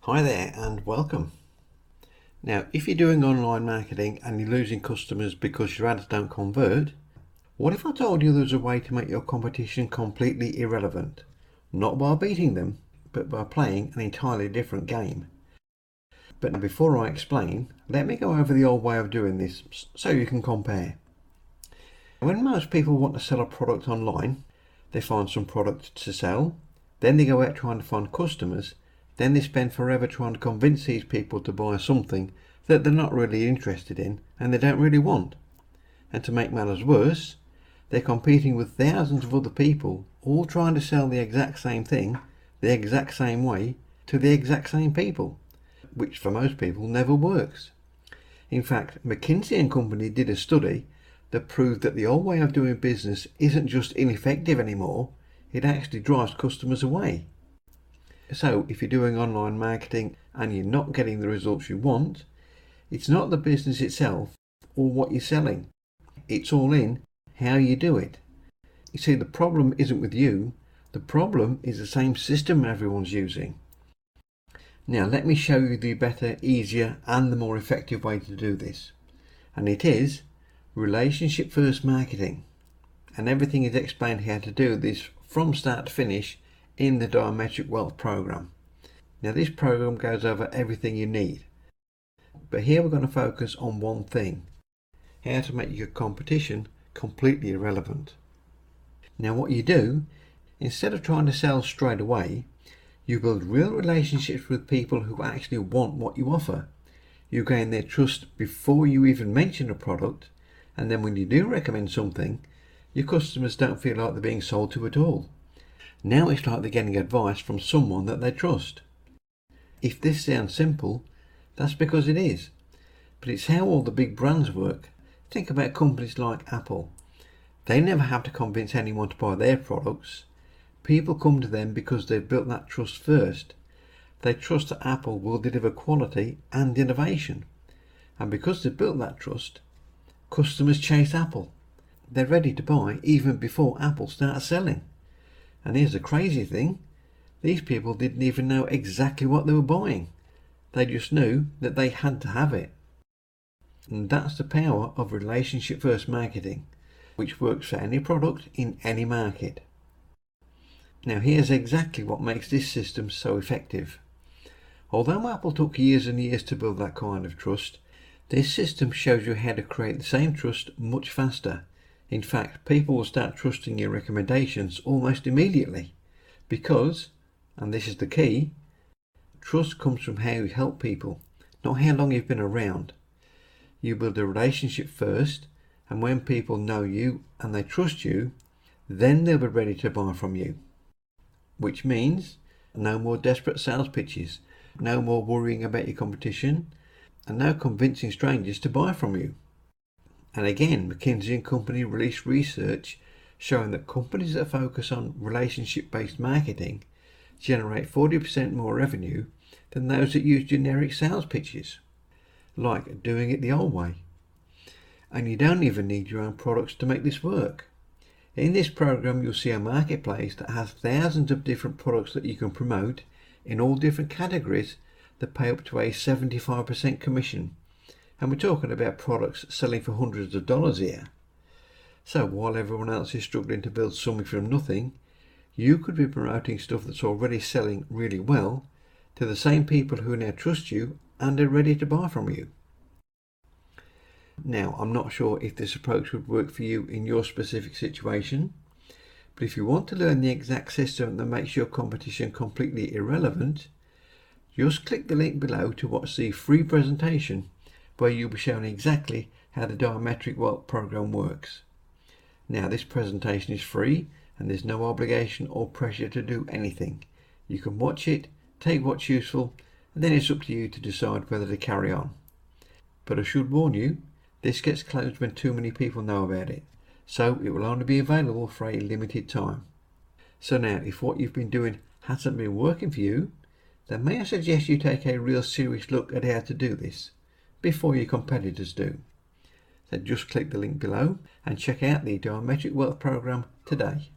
Hi there and welcome. Now, if you're doing online marketing and you're losing customers because your ads don't convert, what if I told you there was a way to make your competition completely irrelevant? Not by beating them, but by playing an entirely different game. But now before I explain, let me go over the old way of doing this so you can compare. When most people want to sell a product online, they find some product to sell, then they go out trying to find customers. Then they spend forever trying to convince these people to buy something that they're not really interested in and they don't really want. And to make matters worse, they're competing with thousands of other people, all trying to sell the exact same thing, the exact same way, to the exact same people, which for most people never works. In fact, McKinsey & Company did a study that proved that the old way of doing business isn't just ineffective anymore, it actually drives customers away. So if you're doing online marketing and you're not getting the results you want, it's not the business itself or what you're selling. It's all in how you do it. You see, the problem isn't with you. The problem is the same system everyone's using. Now let me show you the better, easier and the more effective way to do this. And it is relationship first marketing. And everything is explained how to do this from start to finish in the Diametric Wealth program. Now this program goes over everything you need, but here we're going to focus on one thing: how to make your competition completely irrelevant. Now what you do, instead of trying to sell straight away, you build real relationships with people who actually want what you offer. You gain their trust before you even mention a product, and then when you do recommend something, your customers don't feel like they're being sold to at all. Now it's like they're getting advice from someone that they trust. If this sounds simple, that's because it is. But it's how all the big brands work. Think about companies like Apple. They never have to convince anyone to buy their products. People come to them because they've built that trust first. They trust that Apple will deliver quality and innovation. And because they've built that trust, customers chase Apple. They're ready to buy even before Apple starts selling. And here's the crazy thing, these people didn't even know exactly what they were buying. They just knew that they had to have it. And that's the power of relationship first marketing, which works for any product in any market. Now here's exactly what makes this system so effective. Although Apple took years and years to build that kind of trust, this system shows you how to create the same trust much faster. In fact, people will start trusting your recommendations almost immediately because, and this is the key, trust comes from how you help people, not how long you've been around. You build a relationship first, and when people know you and they trust you, then they'll be ready to buy from you. Which means no more desperate sales pitches, no more worrying about your competition, and no convincing strangers to buy from you. And again, McKinsey & Company released research showing that companies that focus on relationship-based marketing generate 40% more revenue than those that use generic sales pitches, like doing it the old way. And you don't even need your own products to make this work. In this program, you'll see a marketplace that has thousands of different products that you can promote in all different categories that pay up to a 75% commission. And we're talking about products selling for hundreds of dollars here. So while everyone else is struggling to build something from nothing, you could be promoting stuff that's already selling really well to the same people who now trust you and are ready to buy from you. Now, I'm not sure if this approach would work for you in your specific situation, but if you want to learn the exact system that makes your competition completely irrelevant, just click the link below to watch the free presentation where you'll be shown exactly how the Diametric Wealth program works. Now this presentation is free and there's no obligation or pressure to do anything. You can watch it, take what's useful, and then it's up to you to decide whether to carry on. But I should warn you, this gets closed when too many people know about it, so it will only be available for a limited time. So now, if what you've been doing hasn't been working for you, then may I suggest you take a real serious look at how to do this before your competitors do. So just click the link below and check out the Diametric Wealth program today.